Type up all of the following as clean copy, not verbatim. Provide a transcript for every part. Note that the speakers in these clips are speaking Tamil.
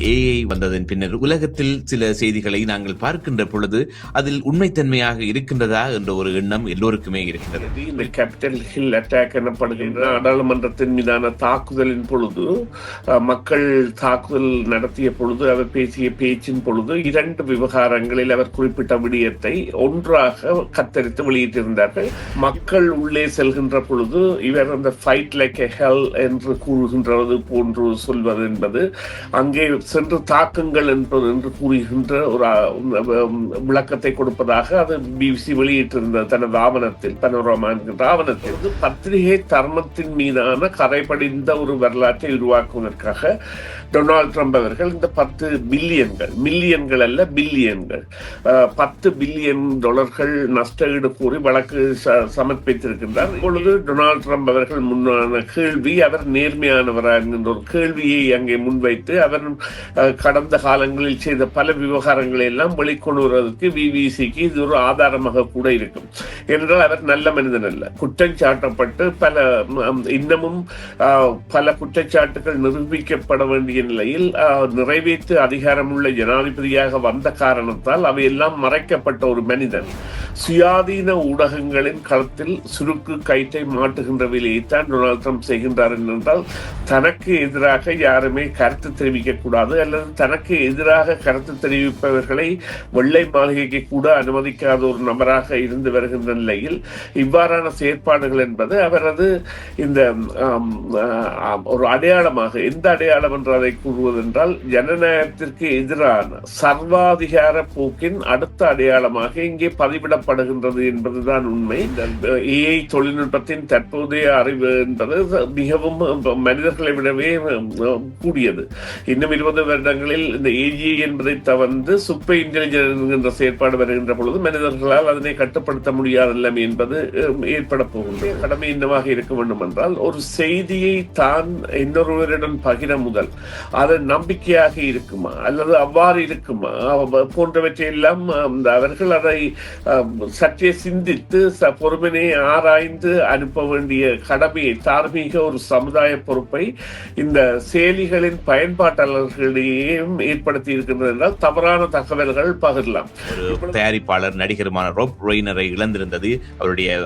ஏஐ வந்ததன் பின்னர் உலகத்தில் சில செய்திகளை நாங்கள் பார்க்கின்ற பொழுது அதில் உண்மைத்தன்மையாக இருக்கின்றதா என்ற ஒரு எண்ணம் எல்லோருக்குமே இருக்கிறது. இந்த கேபிட்டல் ஹில் அட்டாக் எனப்படுகின்ற நாடாளுமன்றத்தின் மீதான தாக்குதலின் பொழுது மக்கள் தாக்குதல் நடத்திய பொழுது அவர் பேசிய பேச்சின் பொழுது 2 விவகாரங்களில் அவர் குறிப்பிட்ட விடயத்தை ஒன்றாக கத்தரித்து வெளியிட்டிருந்தார்கள். மக்கள் உள்ளே செல்கின்ற பொழுது இவர் அந்த ஃபைட் லைக் எ ஹெல் என்று கூறுகின்றது போன்று சொல்வது என்பது அங்கே சென்று தாக்குங்கள் என்று கூறுகின்ற ஒரு விளக்கத்தை கொடுப்பதாக அது பிபிசி வெளியிட்டிருந்தது தனது ஆவணத்தில், பனோரமா என்கின்ற ஆவணத்தில். பத்திரிகை தர்மத்தின் மீதான கரைபடிந்த ஒரு வரலாற்றை உருவாக்குவதற்காக டொனால்ட் ட்ரம்ப் அவர்கள் இந்த 10 பில்லியன்கள், மில்லியன்கள் அல்ல பில்லியன்கள், $10 பில்லியன் நஷ்ட ஈடு கூறி வழக்கு சமர்ப்பித்திருக்கின்றார். இப்பொழுது டொனால்ட் ட்ரம்ப் அவர்கள் முன்னான கேள்வி, அவர் நேர்மையானவரா என்கின்ற ஒரு கேள்வியை அங்கே முன்வைத்து அவர் கடந்த காலங்களில் செய்த பல விவகாரங்களை எல்லாம் வெளிக்கொண்டு வருவதற்கு பிபிசிக்கு இது ஒரு ஆதாரமாக கூட இருக்கும். என்றால் அவர் நல்ல மனிதன் அல்ல. குற்றம் சாட்டப்பட்டு இன்னமும் பல குற்றச்சாட்டுகள் நிரூபிக்கப்பட வேண்டிய நிலையில் நிறைவேற்று அதிகாரமுள்ள ஜனாதிபதியாக வந்த காரணத்தால் அவையெல்லாம் மறைக்கப்பட்ட ஒரு மனிதன் சுயாதீன ஊடகங்களின் களத்தில் சுருக்கு கயிற்றை மாட்டுகின்ற வேலையைத்தான் டொனால்ட் ட்ரம்ப் செய்கின்றார் என்றால் தனக்கு எதிராக யாருமே கருத்து தெரிவிக்க கூடாது அல்லது தனக்கு எதிராக கருத்து தெரிவிப்பவர்களை வெள்ளை மாளிகைக்கு கூட அனுமதிக்காத ஒரு நபராக இருந்து வருகின்ற நிலையில் இவ்வாறான செயற்பாடுகள் என்பது அவரது இந்த ஒரு அடையாளமாக, எந்த அடையாளம் என்று அதை கூறுவதென்றால் ஜனநாயகத்திற்கு எதிரான சர்வாதிகார போக்கின் அடுத்த அடையாளமாக இங்கே பதிவிடப்படுகின்றது என்பதுதான் உண்மை. ஏஐ தொழில்நுட்பத்தின் தற்போதைய அறிவு என்பது மிகவும் மனிதர்களை விடவே கூடியது. இன்னும் 20 வருடங்களில் இந்த ஏஜி என்பதை தவிர்த்து சூப்பர் இன்டெலிஜென்ஸ் என்ற செயற்பாடு வருகின்ற பொழுது மனிதர்களால் அதனை கட்டுப்படுத்த முடியாத நிலைமை என்பது ஏற்பட போகின்றது. கடமை என்னவாக இருக்க வேண்டும் என்றால் ஒரு செய்தியை தான் இன்னொருவரிடம் பகிர முதல் அது நம்பிக்கையாக இருக்குமா அல்லது அவ்வாறு இருக்குமா போன்றவற்றை எல்லாம் அவர்கள் அதை சற்றே சிந்தித்து பொறுமையை ஆராய்ந்து அனுப்ப வேண்டிய கடமையை, தார்மீக ஒரு சமுதாய பொறுப்பை இந்த செயலிகளின் பயன்பாட்டாளர்களிடையும் ஏற்படுத்தி இருக்கின்றது என்றால் தவறான தகவல்கள் பகிரலாம். ஒரு தயாரிப்பாளர் நடிகருமான ராப் ரெய்னரை இழந்திருந்தது.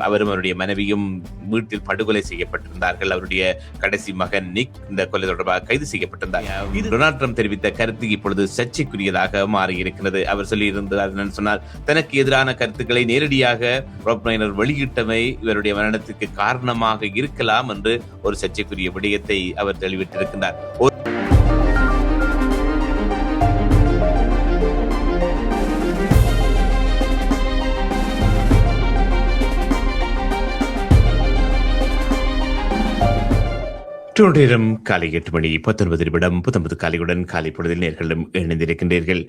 அவரும் அவருடைய மனைவியும் வீட்டில் படுகொலை செய்யப்பட்டிருந்தார்கள். அவருடைய கடைசி மகன் நிக் இந்த கொலை தொடர்பாக கைது செய்யப்பட்டிருந்தார். டொனால்ட் ட்ரம்ப் தெரிவித்த கருத்து இப்பொழுது சர்ச்சைக்குரியதாக மாறி இருக்கிறது. அவர் சொல்லியிருந்தார் என்னன்னு சொன்னால், தனக்கு எதிரான கருத்துக்களை நேரடியாக ராப் ரெய்னர் வெளியிட்டமை இவருடைய மரணத்துக்கு காரணமாக இருக்கலாம் என்று ஒரு சர்ச்சைக்குரிய விடயத்தை அவர் தெளிவிட்டிருக்கிறார். காலை 8:19 காலையுடன் காலை பொழுதில் நேர்களும் இணைந்திருக்கின்றீர்கள்.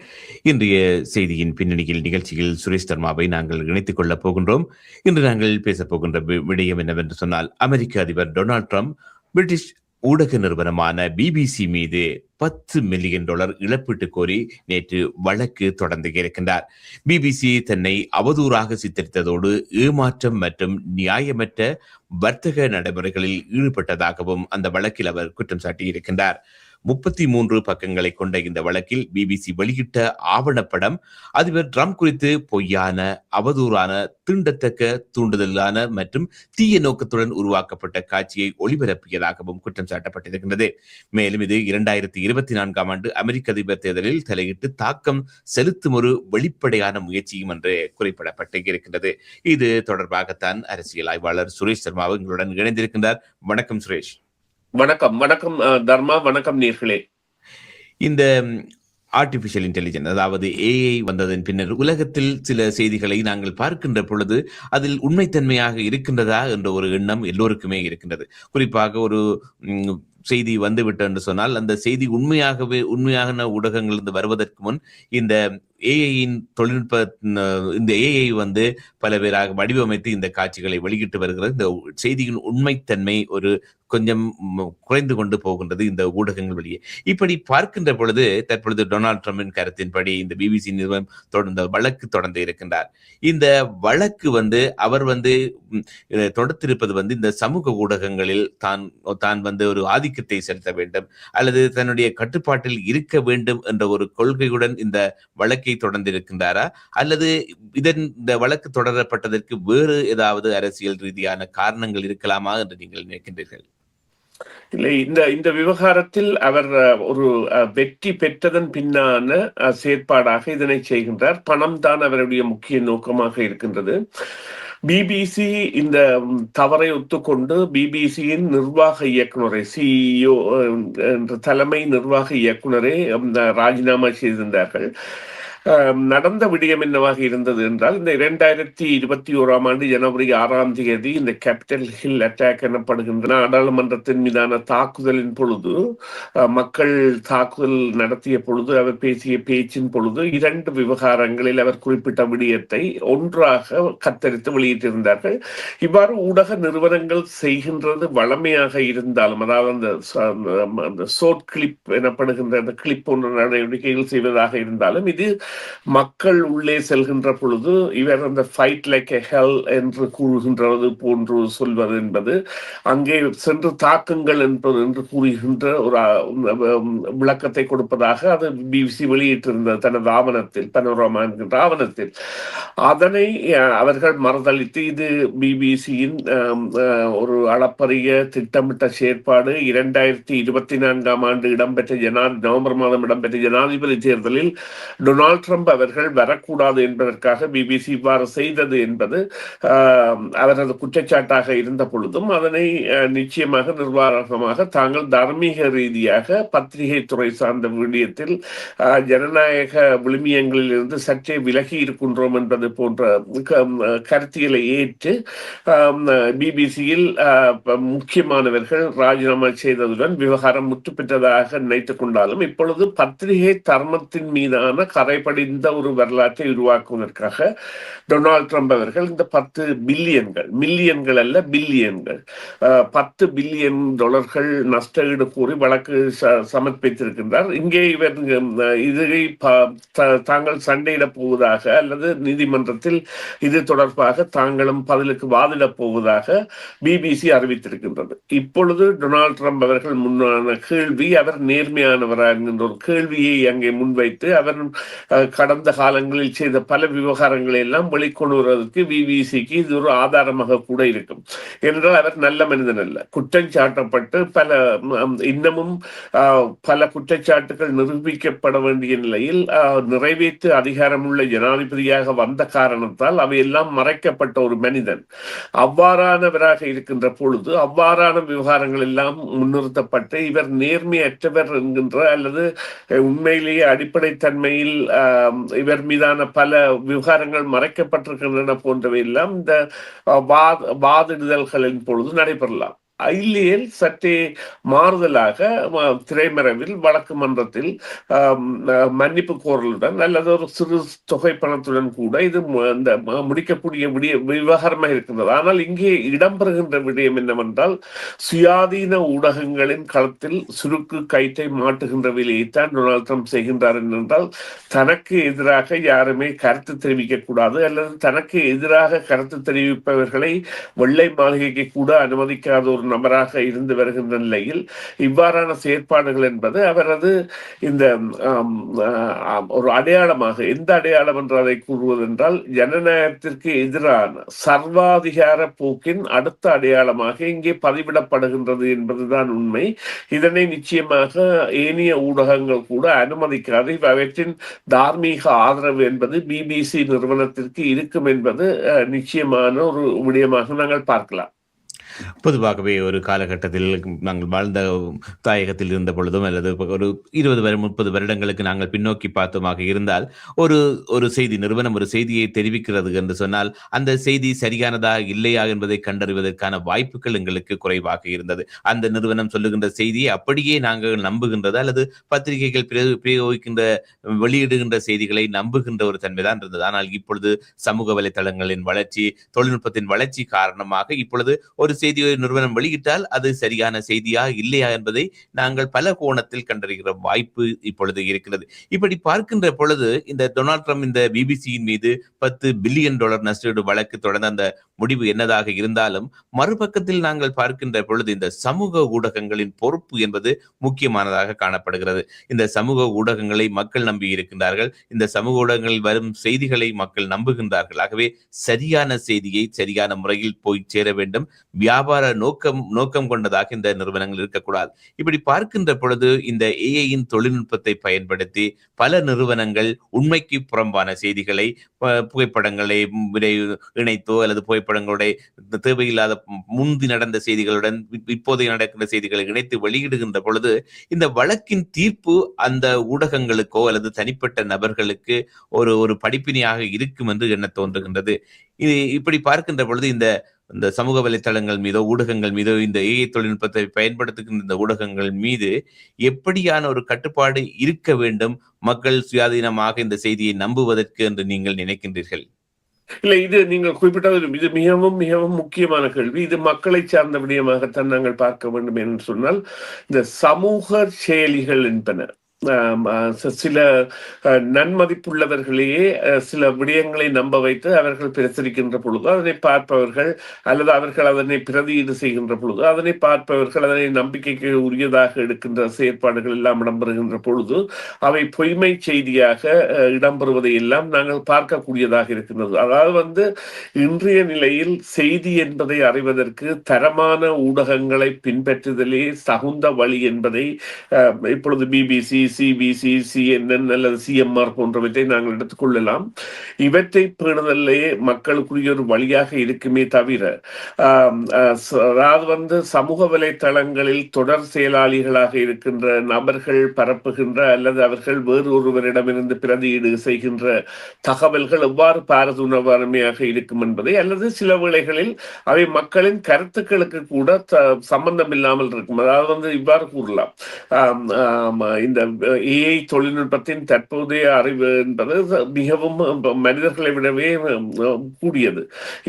இன்றைய செய்தியின் பின்னணியில் நிகழ்ச்சியில் சுரேஷ் தர்மாவை நாங்கள் இணைத்துக் கொள்ளப் போகின்றோம். இன்று நாங்கள் பேசப் போகின்ற விடயம் என்னவென்று சொன்னால், அமெரிக்க அதிபர் டொனால்ட் ட்ரம்ப் பிரிட்டிஷ் ஊடக நிறுவனமான பிபிசி மீது $10 மில்லியன் இழப்பீட்டு கோரி நேற்று வழக்கு தொடர்ந்து இருக்கின்றார். பிபிசி தன்னை அவதூறாக சித்தரித்ததோடு ஏமாற்றம் மற்றும் நியாயமற்ற வர்த்தக நடைமுறைகளில் ஈடுபட்டதாகவும் அந்த வழக்கில் அவர் குற்றம் சாட்டியிருக்கின்றார். 33 பக்கங்களை கொண்ட இந்த வழக்கில் பிபிசி வெளியிட்ட ஆவணப்படம் அதிபர் ட்ரம்ப் குறித்து பொய்யான, அவதூறான, தீண்டத்தக்க, தூண்டுதலான மற்றும் தீய நோக்கத்துடன் உருவாக்கப்பட்ட காட்சியை ஒளிபரப்பியதாகவும் குற்றம் சாட்டப்பட்டிருக்கின்றது. மேலும் இது 2024 ஆண்டு அமெரிக்க அதிபர் தேர்தலில் தலையிட்டு தாக்கம் செலுத்தும் ஒரு வெளிப்படையான முயற்சியும் என்று குறிப்பிடப்பட்டு இருக்கின்றது. இது தொடர்பாகத்தான் அரசியல் ஆய்வாளர் சுரேஷ் சர்மா எங்களுடன் இணைந்திருக்கின்றார். வணக்கம் சுரேஷ். வணக்கம். வணக்கம் தர்மா. வணக்கம் நேர்களே. இந்த ஆர்டிபிஷியல் இன்டெலிஜென்ஸ், அதாவது ஏஐ வந்ததன் பின்னர் உலகத்தில் சில செய்திகளை நாங்கள் பார்க்கின்ற பொழுது அதில் உண்மைத்தன்மையாக இருக்கின்றதா என்ற ஒரு எண்ணம் எல்லோருக்குமே இருக்கின்றது. குறிப்பாக ஒரு செய்தி வந்துவிட்டு என்று சொன்னால் அந்த செய்தி உண்மையான ஊடகங்களிலிருந்து வருவதற்கு முன் இந்த ஏஐயின் தொழில்நுட்ப இந்த ஏஐ வந்து பல பேராக வடிவமைத்து இந்த காட்சிகளை வெளியிட்டு வருகிறது. இந்த செய்தியின் உண்மைத்தன்மை ஒரு கொஞ்சம் குறைந்து கொண்டு போகின்றது இந்த ஊடகங்கள் வழியே. இப்படி பார்க்கின்ற பொழுது தற்பொழுது டொனால்ட் ட்ரம்பின் கருத்தின்படி இந்த பிபிசி நிறுவனம் தொடர்ந்த வழக்கு தொடர்ந்து இருக்கின்றார். இந்த வழக்கு வந்து அவர் வந்து தொடுத்திருப்பது வந்து இந்த சமூக ஊடகங்களில் தான் தான் வந்து ஒரு ஆதிக்கத்தை செலுத்த வேண்டும் அல்லது தன்னுடைய கட்டுப்பாட்டில் இருக்க வேண்டும் என்ற ஒரு கொள்கையுடன் இந்த வழக்கை தொடர்ந்திருக்கின்றாரா அல்லது இந்த வழக்கு தொடரப்பட்டதற்கு வேறு ஏதாவது அரசியல் ரீதியான காரணங்கள் இருக்கலாமா என்று நீங்கள் நினைக்கின்றீர்கள்? இல்லை, இந்த இந்த விவகாரத்தில் அவர் ஒரு வெற்றி பெற்றதன் பின்னான செயற்பாடாக இதனை செய்கின்றார். பணம் தான் அவருடைய முக்கிய நோக்கமாக இருக்கின்றது. பிபிசி இந்த தவறை ஒத்துக்கொண்டு பிபிசியின் நிர்வாக இயக்குனரை, சிஇஓ என்ற தலைமை நிர்வாக இயக்குனரே ராஜினாமா செய்திருந்தார்கள். நடந்த விடயம் என்னவாக இருந்தது என்றால், இந்த 2021ஆம் ஆண்டு ஜனவரி 6ஆம் தேதி இந்த கேபிட்டல் ஹில் அட்டாக் எனப்படுகின்ற நாடாளுமன்றத்தின் மீதான தாக்குதலின் பொழுது, மக்கள் தாக்குதல் நடத்திய பொழுது அவர் பேசிய பேச்சின் பொழுது 2 விவகாரங்களில் அவர் குறிப்பிட்ட விடயத்தை ஒன்றாக கத்தரித்து வெளியிட்டிருந்தார்கள். இவ்வாறு ஊடக நிறுவனங்கள் செய்கின்றது வளமையாக இருந்தாலும், அதாவது அந்த ஷார்ட் கிளிப் எனப்படுகின்ற அந்த கிளிப் போன்ற நடவடிக்கைகள் செய்வதாக இருந்தாலும், இது மக்கள் உள்ளே செல்கின்ற பொழுது இவர் அந்த ஃபைட் லைக் எ ஹெல் என்று கூறுகின்றது போன்று சொல்வது என்பது, அங்கே சென்று தாக்குங்கள் என்று கூறுகின்ற ஒரு விளக்கத்தை கொடுப்பதாக அது பிபிசி வெளியிட்டிருந்தது தனது ஆவணத்தில், பனோரமா என்கின்ற ஆவணத்தில். அதனை அவர்கள் மறுதளித்து இது பிபிசியின் ஒரு அளப்பரிய திட்டமிட்ட செயற்பாடு, 2024ஆம் ஆண்டு நவம்பர் மாதம் இடம்பெற்ற ஜனாதிபதி தேர்தலில் டொனால்ட் ட்ரம்ப் அவர்கள் வரக்கூடாது என்பதற்காக பிபிசி இவ்வாறு செய்தது என்பது அவரது குற்றச்சாட்டாக இருந்த பொழுதும், அதனை நிச்சயமாக நிர்வாகமாக தாங்கள் தார்மீக ரீதியாக பத்திரிகை துறை சார்ந்த விடயத்தில் ஜனநாயக விழுமியங்களில் இருந்து சற்றே விலகி இருக்கின்றோம் என்பது போன்ற கருத்தியலை ஏற்று பிபிசியில் முக்கியமானவர்கள் ராஜினாமா செய்ததுடன் விவகாரம் முற்று பெற்றதாக நினைத்துக் கொண்டாலும், இப்பொழுது பத்திரிகை தர்மத்தின் மீதான கரைபடிந்த ஒரு வரலாற்றை உருவாக்குவதற்காக டொனால்ட் ட்ரம்ப் அவர்கள் இந்த 10 பில்லியன்கள், மில்லியன்கள் அல்ல பில்லியன்கள், $10 பில்லியன் நஷ்டஈடு கூறி வழக்கு சமர்ப்பித்திருக்கின்றார். இங்கே இவர் இதை தாங்கள் சண்டையிடப் போவதாக அல்லது நீதிமன்றத்தில் இது தொடர்பாக தாங்களும் பதிலுக்கு வாதிடப் போவதாக பிபிசி அறிவித்திருக்கின்றது. இப்பொழுது டொனால்ட் ட்ரம்ப் அவர்கள் முன்னான கேள்வி, அவர் நேர்மையானவரா என்கின்ற ஒரு கேள்வியை அங்கே முன்வைத்து அவர் கடந்த காலங்களில் செய்த பல விவகாரங்களை எல்லாம் வெளிக்கொண்டு வருவதற்கு பிபிசிக்கு இது ஒரு ஆதாரமாக கூட இருக்கும். என்றால் அவர் நல்ல மனிதன் அல்ல, குற்றம் சாட்டப்பட்டு இன்னமும் பல குற்றச்சாட்டுகள் நிரூபிக்கப்பட வேண்டிய நிலையில் நிறைவேற்று அதிகாரமுள்ள ஜனாதிபதியாக வந்த காரணத்தால் அவையெல்லாம் மறைக்கப்பட்ட ஒரு மனிதன். அவ்வாறானவராக இருக்கின்ற பொழுது அவ்வாறான விவகாரங்கள் எல்லாம் முன்னிறுத்தப்பட்டு இவர் நேர்மையற்றவர் என்கின்ற அல்லது உண்மையிலேயே அடிப்படை தன்மையில் இவர் மீதான பல விவகாரங்கள் மறைக்கப்பட்டிருக்கின்றன போன்றவை எல்லாம் இந்த வாதிடுதல்களின் பொழுது நடைபெறலாம். இல்லையில் சற்றே மாறுதலாக திரைமறைவில் வழக்கு மன்றத்தில் மன்னிப்பு கோரலுடன் அல்லது ஒரு சிறு தொகை பணத்துடன் கூட இது முடிக்கக்கூடிய விவகாரமாக இருக்கின்றது. ஆனால் இங்கே இடம்பெறுகின்ற விடயம் என்னவென்றால், சுயாதீன ஊடகங்களின் களத்தில் சுருக்கு கயிற்றை மாட்டுகின்ற வேலையைத்தான் டொனால்ட் ட்ரம்ப் செய்கின்றார். என்றால் தனக்கு எதிராக யாருமே கருத்து தெரிவிக்க கூடாது அல்லது தனக்கு எதிராக கருத்து தெரிவிப்பவர்களை வெள்ளை மாளிகைக்கு கூட அனுமதிக்காத ஒரு நபராக இருந்து வருகின்ற நிலையில் இவ்வாறான செயற்பாடுகள் என்பது அவரது இந்த ஒரு அடையாளமாக, எந்த அடையாளம் என்று அதை கூறுவதென்றால், ஜனநாயகத்திற்கு எதிரான சர்வாதிகார போக்கின் அடுத்த அடையாளமாக இங்கே பதிவிடப்படுகின்றது என்பதுதான் உண்மை. இதனை நிச்சயமாக ஏனைய ஊடகங்கள் கூட அனுமதிக்காது. அவற்றின் தார்மீக ஆதரவு என்பது பிபிசி நிறுவனத்திற்கு இருக்கும் என்பது நிச்சயமான ஒரு விடயமாக நாங்கள் பார்க்கலாம். பொதுவாகவே ஒரு காலகட்டத்தில் நாங்கள் வாழ்ந்த தாயகத்தில் இருந்த பொழுதும் அல்லது ஒரு 20 30 வருடங்களுக்கு நாங்கள் பின்னோக்கி பார்த்தோமாக இருந்தால் ஒரு ஒரு செய்தி நிறுவனம் ஒரு செய்தியை தெரிவிக்கிறது என்று சொன்னால் அந்த செய்தி சரியானதா இல்லையா என்பதை கண்டறிவதற்கான வாய்ப்புகள் எங்களுக்கு குறைவாக இருந்தது. அந்த நிறுவனம் சொல்லுகின்ற செய்தியை அப்படியே நாங்கள் நம்புகின்றது அல்லது பத்திரிகைகள் பிரயோகிக்கின்ற வெளியிடுகின்ற செய்திகளை நம்புகின்ற ஒரு தன்மைதான் இருந்தது. ஆனால் இப்பொழுது சமூக வலைதளங்களின் வளர்ச்சி, தொழில்நுட்பத்தின் வளர்ச்சி காரணமாக இப்பொழுது ஒரு செய்தியை நிறுவனம் வெளியிட்டால் அது சரியான செய்தியா இல்லையா என்பதை நாங்கள் பல கோணத்தில் கண்டறிகிற வாய்ப்பு இப்பொழுது இருக்கிறது. இப்படி பார்க்கின்ற பொழுது இந்த டொனால்ட் ட்ரம்ப் இந்த பிபிசியின் மீது $10 பில்லியன் நஷ்டஈடு வழக்கு தொடர்ந்த அந்த முடிவு என்னதாக இருந்தாலும் மறுபக்கத்தில் நாங்கள் பார்க்கின்ற பொழுது இந்த சமூக ஊடகங்களின் பொறுப்பு என்பது முக்கியமானதாக காணப்படுகிறது. இந்த சமூக ஊடகங்களை மக்கள் நம்பி இருக்கின்றார்கள். இந்த சமூக ஊடகங்களில் வரும் செய்திகளை மக்கள் நம்புகின்றார்கள். ஆகவே சரியான செய்தியை சரியான முறையில் போய் சேர வேண்டும். வியாபார நோக்கம் கொண்டதாக இந்த நிறுவனங்கள் இருக்கக்கூடாது. இப்படி பார்க்கின்ற பொழுது இந்த ஏஐயின் தொழில்நுட்பத்தை பயன்படுத்தி பல நிறுவனங்கள் உண்மைக்கு புறம்பான செய்திகளை, புகைப்படங்களை இணைத்தோ அல்லது புகைப்படங்களுடைய தேவையில்லாத முந்தி நடந்த செய்திகளுடன் இப்போதைய நடக்கின்ற செய்திகளை இணைத்து வெளியிடுகின்ற பொழுது இந்த வழக்கின் தீர்ப்பு அந்த ஊடகங்களுக்கோ அல்லது தனிப்பட்ட நபர்களுக்கு ஒரு படிப்பினையாக இருக்கும் என்று எண்ண தோன்றுகின்றது. இப்படி பார்க்கின்ற பொழுது இந்த சமூக வலைத்தளங்கள் மீதோ ஊடகங்கள் மீதோ இந்த ஏஐ தொழில்நுட்பத்தை பயன்படுத்துகின்ற இந்த ஊடகங்கள் மீது எப்படியான ஒரு கட்டுப்பாடு இருக்க வேண்டும் மக்கள் சுயாதீனமாக இந்த செய்தியை நம்புவதற்கு என்று நீங்கள் நினைக்கின்றீர்கள்? இல்ல, இது நீங்கள் குறிப்பிட்டது இது மிகவும் மிகவும் முக்கியமான கேள்வி. இது மக்களை சார்ந்த விடயமாகத்தான் நாங்கள் பார்க்க வேண்டும் என்று சொன்னால், இந்த சமூக செயலிகள் என்பன சில நன்மதிப்புள்ளவர்களையே சில விடயங்களை நம்ப வைத்து அவர்கள் பிரசரிக்கின்ற பொழுது அதனை பார்ப்பவர்கள் அல்லது அவர்கள் அதனை பிரதியீடு செய்கின்ற பொழுது அதனை பார்ப்பவர்கள் அதனை நம்பிக்கைக்கு உரியதாக எடுக்கின்ற செயற்பாடுகள் எல்லாம் இடம்பெறுகின்ற பொழுது அவை பொய்மை செய்தியாக இடம்பெறுவதை எல்லாம் நாங்கள் பார்க்கக்கூடியதாக இருக்கின்றது. அதாவது இன்றைய நிலையில் செய்தி என்பதை அறிவதற்கு தரமான ஊடகங்களை பின்பற்றுதலே தகுந்த வழி என்பதை இப்பொழுது பிபிசி, சிபிசி, CNN அல்லது CMR போன்றவற்றை நாங்கள் எடுத்துக்கொள்ளலாம். இவற்றை பேணுதலே மக்களுக்குரிய ஒரு வழியாக இருக்குமே தவிர அதாவது சமூக வலைத்தளங்களில் தொடர் செயலாளிகளாக இருக்கின்ற நபர்கள் பரப்புகின்ற அல்லது அவர்கள் வேறு ஒருவரிடமிருந்து பிரதியீடு செய்கின்ற தகவல்கள் எவ்வாறு பாரதூரமாக இருக்கும் என்பதை அல்லது சில வேளைகளில் அவை மக்களின் கருத்துக்களுக்கு கூட சம்பந்தம் இல்லாமல் இருக்கும். அதாவது இவ்வாறு கூறலாம், இந்த ஏஐ தொழில்நுட்பத்தின் தற்போதைய அறிவு என்பது மிகவும் மனிதர்களை விடவே கூடியது.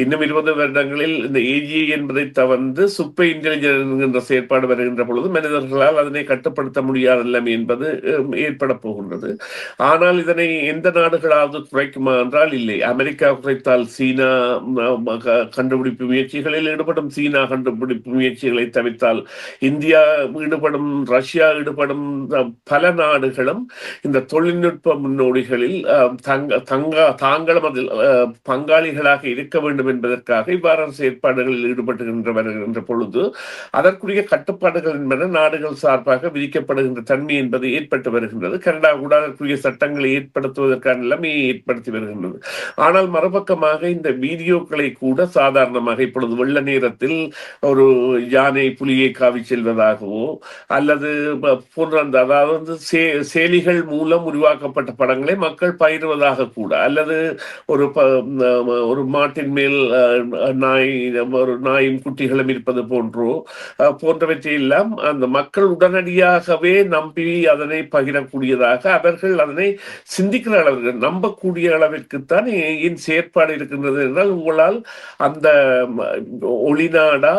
இன்னும் 20 வருடங்களில் இந்த ஏஜி என்பதை தவிர்த்து சூப்பர் இன்டெலிஜென்ஸ் என்ற செயற்பாடு வருகின்ற பொழுது மனிதர்களால் அதனை கட்டுப்படுத்த முடியாத நிலைமை என்பது ஏற்பட போகின்றது. ஆனால் இதனை எந்த நாடுகளாவது குறைக்குமா என்றால் இல்லை. அமெரிக்கா குறைத்தால் சீனா கண்டுபிடிப்பு முயற்சிகளில் ஈடுபடும், சீனா கண்டுபிடிப்பு முயற்சிகளை தவிர்த்தால் இந்தியா ஈடுபடும், ரஷ்யா ஈடுபடும், பல நாடுகளும் இந்த தொழில்நுட்ப முன்னோடிகளில் தாங்களும் அதில் பங்காளிகளாக இருக்க வேண்டும் என்பதற்காக இவ்வாறான செயற்பாடுகளில் ஈடுபட்டுகின்ற வருகின்ற பொழுது அதற்குரிய கட்டுப்பாடுகள் என்பன நாடுகள் சார்பாக விதிக்கப்படுகின்ற தன்மை என்பது ஏற்பட்டு வருகின்றது. கனடா கூட அதற்குரிய சட்டங்களை ஏற்படுத்துவதற்கான நிலைமையை ஏற்படுத்தி வருகின்றது. ஆனால் மறுபக்கமாக இந்த வீடியோக்களை கூட சாதாரணமாக இப்பொழுது வெள்ள நேரத்தில் ஒரு யானை புலியை காவி செல்வதாகவோ அல்லது போன்ற அதாவது செயலிகள் மூலம் உருவாக்கப்பட்ட படங்களை மக்கள் பயிர்வதாக கூட அல்லது ஒரு மாட்டின் மேல் ஒரு நாயின் குட்டிகளும் இருப்பது போன்றவற்றை எல்லாம் அந்த மக்கள் உடனடியாகவே நம்பி அதனை பகிரக்கூடியதாக அவர்கள் அதனை சிந்திக்கிற அளவிற்கு நம்பக்கூடிய அளவிற்குத்தான் ஏன் செயற்பாடு இருக்கின்றது என்றால் உங்களால் அந்த ஒளிநாடா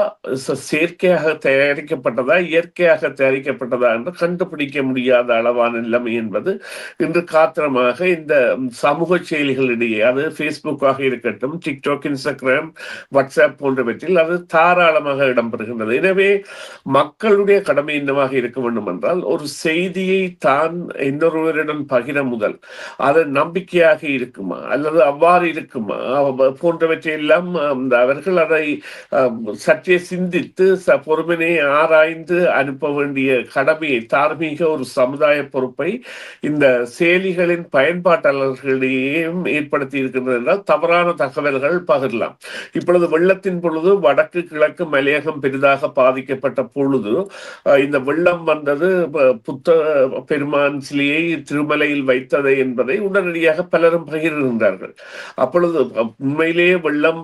செயற்கையாக தயாரிக்கப்பட்டதா இயற்கையாக தயாரிக்கப்பட்டதா என்று கண்டுபிடிக்க முடியாத அளவான நிலைமை என்பது இன்று காத்திரமாக இந்த சமூக செயலிகளிடையே, அது பேஸ்புக்காக இருக்கட்டும், டிக்டாக், இன்ஸ்டாகிராம், வாட்ஸ்அப் போன்றவற்றில் அது தாராளமாக இடம்பெறுகின்றது. எனவே மக்களுடைய கடமை என்னவாக இருக்க வேண்டும் என்றால் ஒரு செய்தியை தான் இன்னொருவரிடம் பகிர முதல் அது நம்பிக்கையாக இருக்குமா அல்லது அவ்வாறு இருக்குமா போன்றவற்றை எல்லாம் அவர்கள் அதை சற்றே சிந்தித்து பொறுமையை ஆராய்ந்து அனுப்ப வேண்டிய கடமையை தார்மீக ஒரு சமுதாய சமுதாய பொறுப்பை இந்த செயலிகளின் பயன்பாட்டாளர்களிடையும் ஏற்படுத்தி இருக்கின்றது என்றால் தவறான தகவல்கள் பகிரலாம். இப்பொழுது வெள்ளத்தின் பொழுது வடக்கு கிழக்கு மலையகம் பெரிதாக பாதிக்கப்பட்ட பொழுது இந்த வெள்ளம் வந்தது புத்த பெருமான் சிலையை திருமலையில் வைத்தது என்பதை உடனடியாக பலரும் பகிர்கின்றார்கள். அப்பொழுது உண்மையிலேயே வெள்ளம்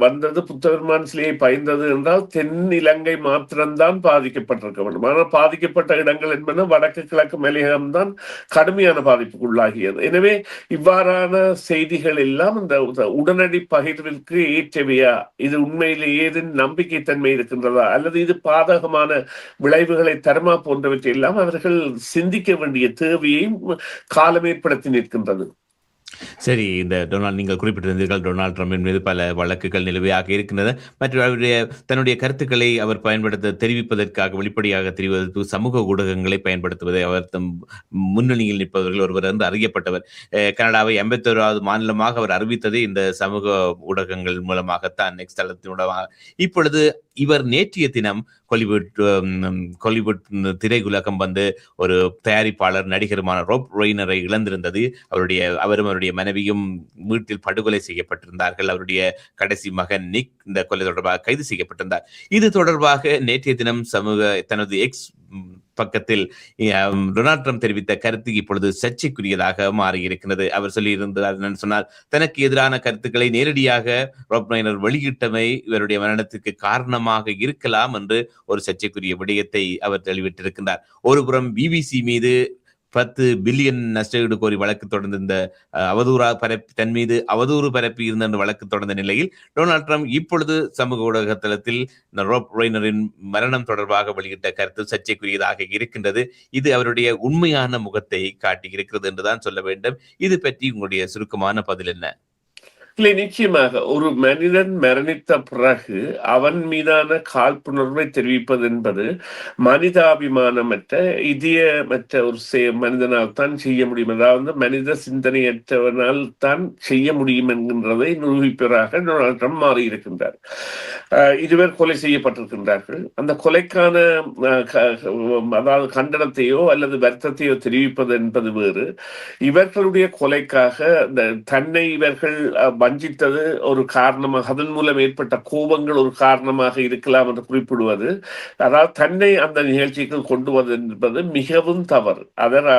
வந்தது புத்த பெருமான் சிலையை பயந்தது என்றால் தென் இலங்கை மாத்திரம்தான் பாதிக்கப்பட்டிருக்க வேண்டும். ஆனால் பாதிக்கப்பட்ட இடங்கள் என்பது வடக்கு கிழக்கு மலையகம்தான் கடுமையான பாதிப்புக்கு உள்ளாகியது. எனவே இவ்வாறான செய்திகள் எல்லாம் இந்த உடனடி பகிர்விற்கு ஏற்றவையா, இது உண்மையிலேயே நம்பிக்கை தன்மை இருக்கின்றதா, அல்லது இது பாதகமான விளைவுகளை தருமா போன்றவற்றை எல்லாம் அவர்கள் சிந்திக்க வேண்டிய தேவையையும் காலம் ஏற்படுத்தி நிற்கின்றது. சரி, இந்த நீங்கள் குறிப்பிட்டிருந்தீர்கள் டொனால்ட் ட்ரம்பின் மீது பல வழக்குகள் நிலுவையாக இருக்கின்றன. மற்றும் அவருடைய தன்னுடைய கருத்துக்களை அவர் தெரிவிப்பதற்காக வெளிப்படையாக தெரிவதற்கு சமூக ஊடகங்களை பயன்படுத்துவதை அவர் தம் முன்னணியில் நிற்பவர்கள் ஒருவர் என்று அறியப்பட்டவர். கனடாவை 81வது மாநிலமாக அவர் அறிவித்ததே இந்த சமூக ஊடகங்கள் மூலமாகத்தான், நெக்ஸ்ட் தளத்தினூடாக. இப்பொழுது இவர் நேற்றைய தினம் ஹாலிவுட் திரையுலகம் வந்து ஒரு தயாரிப்பாளர் நடிகருமான ராப் ரெய்னரை இழந்திருந்தது. அவரும் அவருடைய மனைவியும் வீட்டில் படுகொலை செய்யப்பட்டிருந்தார்கள். அவருடைய கடைசி மகன் நிக் இந்த கொலை தொடர்பாக கைது செய்யப்பட்டிருந்தார். இது தொடர்பாக நேற்றைய தினம் தனது எக்ஸ் பக்கத்தில் டொனால்ட் ட்ரம்ப் தெரிவித்த கருத்து இப்பொழுது சர்ச்சைக்குரியதாக மாறியிருக்கிறது. அவர் சொல்லியிருந்தார் என்னன்னு சொன்னால், தனக்கு எதிரான கருத்துக்களை நேரடியாக ராப் ரெய்னர் வெளியிட்டமை இவருடைய மரணத்துக்கு காரணமாக இருக்கலாம் என்று ஒரு சர்ச்சைக்குரிய விடயத்தை அவர் தெளிவிட்டிருக்கின்றார். ஒருபுறம் பிபிசி மீது 10 பில்லியன் நஷ்டஈடு கோரி வழக்கு தொடர்ந்த இந்த தன் மீது அவதூறு பரப்பி இருந்த வழக்கு தொடர்ந்த நிலையில் டொனால்ட் ட்ரம்ப் இப்பொழுது சமூக ஊடக தளத்தில் ராப் ரெய்னரின் மரணம் தொடர்பாக வெளியிட்ட கருத்து சர்ச்சைக்குரியதாக இருக்கின்றது. இது அவருடைய உண்மையான முகத்தை காட்டியிருக்கிறது என்றுதான் சொல்ல வேண்டும். இது பற்றி உங்களுடைய சுருக்கமான பதில் என்ன? இல்லை, நிச்சயமாக ஒரு மனிதன் மரணித்த பிறகு அவன் மீதான காழ்ப்புணர்வை தெரிவிப்பது என்பது மனிதாபிமானமற்ற இதயமற்ற ஒரு மனிதனால் தான் செய்ய முடியும். அதாவது மனித சிந்தனையற்றவனால் தான் செய்ய முடியும் என்கின்றதை நிரூபிப்பவராக டொனால்ட் ட்ரம்ப் மாறியிருக்கின்றார். இருவர் கொலை செய்யப்பட்டிருக்கின்றார்கள். அந்த கொலைக்கான அதாவது கண்டனத்தையோ அல்லது வருத்தத்தையோ தெரிவிப்பது என்பது வேறு. இவர்களுடைய கொலைக்காக தன்னை இவர்கள் வஞ்சித்தது ஒரு காரணமாக, அதன் மூலம் ஏற்பட்ட கோபங்கள் ஒரு காரணமாக இருக்கலாம் என்று குறிப்பிடுவது, அதாவது தன்னை அந்த நிகழ்ச்சிக்கு கொண்டு வருவது என்பது மிகவும் தவறு.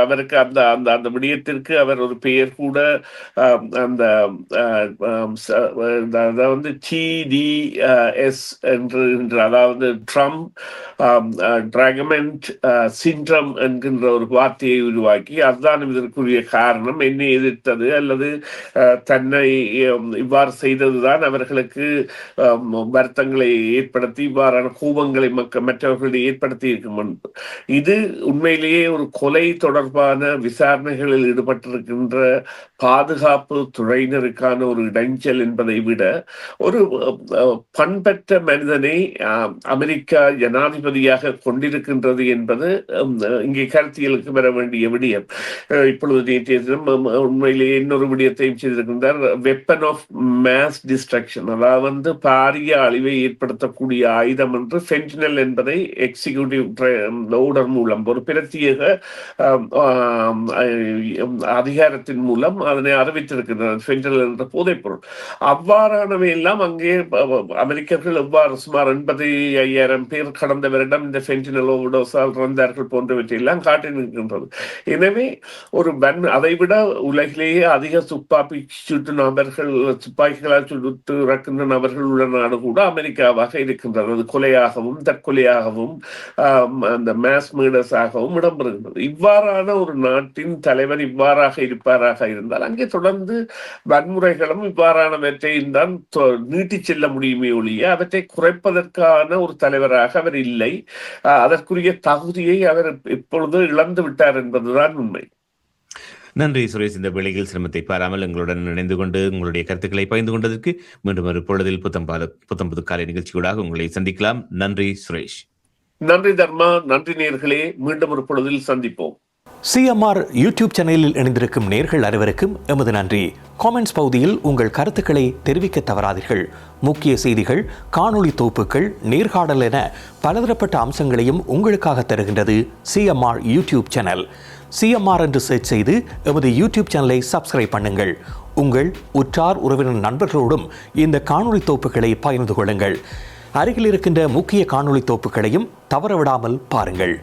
அவருக்கு அந்த அந்த அந்த விடயத்திற்கு அவர் ஒரு பெயர் கூட அந்த வந்து TDS என்று, அதாவது ட்ரம்ப் டிராகமெண்ட் சிண்ட்ரம் என்கின்ற ஒரு வார்த்தையை உருவாக்கி, அதுதான் இதற்குரிய காரணம், என்னை எதிர்த்தது அல்லது தன்னை இவ்வாறு செய்ததுதான் அவர்களுக்கு வருத்தங்களை ஏற்படுத்தி இவ்வாறான கோபங்களை மற்றவர்களிடையே ஏற்படுத்தி இருக்கும். இது உண்மையிலேயே ஒரு கொலை தொடர்பான விசாரணைகளில் ஈடுபட்டிருக்கின்ற பாதுகாப்பு துறையினருக்கான ஒரு இடைஞ்சல் என்பதை விட ஒரு பண்பற்ற மனிதனை அமெரிக்கா ஜனாதிபதியாக கொண்டிருக்கின்றது என்பது இங்கே கருத்தியலுக்கு வர வேண்டிய விடயம். இப்பொழுது நேற்றைய தினம் உண்மையிலேயே இன்னொரு விடயத்தையும் செய்திருக்கின்றார். வெப்பன் ஆஃப் மாஸ் டிஸ்ட்ரக்ஷன், அதாவது பாரிய அழிவை ஏற்படுத்தக்கூடிய ஆயுதம் என்று ஃபென்டனில் என்பதை எக்ஸிகியூட்டிவ் ஆர்டர் மூலம் ஒரு பிரத்யேக அதிகாரத்தின் மூலம் அதனை அறிவித்திருக்கின்றனர். ஃபென்டனில் என்ற போதைப்பொருள். அவ்வாறானவை எல்லாம் அங்கே அமெரிக்கர்கள் எவ்வாறு சுமார் 85,000 பேர் கடந்த வருடம் இந்த ஃபென்டனில் ஓவர்டோஸால் இறந்தார்கள் போன்றவற்றை எல்லாம் காட்டி நிற்கின்றது. எனவே ஒரு அதைவிட உலகிலேயே அதிக துப்பாக்கிகளால் சுட்டு இறக்கின்ற நபர்கள் உள்ள நாடு கூட அமெரிக்காவாக இருக்கின்றது. அது கொலையாகவும் தற்கொலையாகவும் அந்த மாஸ் மர்டர்ஸாகவும் இடம்பெறுகின்றது. இவ்வாறான ஒரு நாட்டின் தலைவர் இவ்வாறாக இருப்பாராக இருந்தால் அங்கே தொடர்ந்து வன்முறைகளும் இவ்வாறானவற்றையும் தான் நீட்டிச் செல்ல முடியுமே ஒழிய அவற்றை குறைப்பதற்கான ஒரு தலைவராக அவர் இல்லை. அதற்குரிய தகுதியை அவர் இப்பொழுது இழந்து விட்டார் என்பதுதான் உண்மை. நன்றி சுரேஷ். இந்த வேளையில் சிரமத்தை பாராமல் எங்களுடன் இணைந்து கொண்டு உங்களுடைய கருத்துக்களை பகிர்ந்து கொண்டதற்கு மீண்டும் ஒரு பொழுதில் புத்தம்பது காலை நிகழ்ச்சியூடாக உங்களை சந்திக்கலாம். நன்றி சுரேஷ். நன்றி தர்மா. நன்றி நேயர்களே, மீண்டும் ஒரு பொழுதில் சந்திப்போம். CMR யூடியூப் சேனலில் இணைந்திருக்கும் நேயர்கள் அனைவருக்கும் எமது நன்றி. காமெண்ட்ஸ் பகுதியில் உங்கள் கருத்துக்களை தெரிவிக்க தவறாதீர்கள். முக்கிய செய்திகள், காணொளி தொகுப்புகள், நேர்காணல் என பலதரப்பட்ட அம்சங்களையும் உங்களுக்காக தருகின்றது CMR யூடியூப் சேனல். CMR என்று சர்ச் செய்து எமது யூடியூப் சேனலை சப்ஸ்கிரைப் பண்ணுங்கள். உங்கள் உற்றார் உறவினர் நண்பர்களோடும் இந்த காணொளி தொகுப்புகளை பகிர்ந்து கொள்ளுங்கள். அருகில் இருக்கின்ற முக்கிய காணொளி தொகுப்புகளையும் தவறவிடாமல் பாருங்கள்.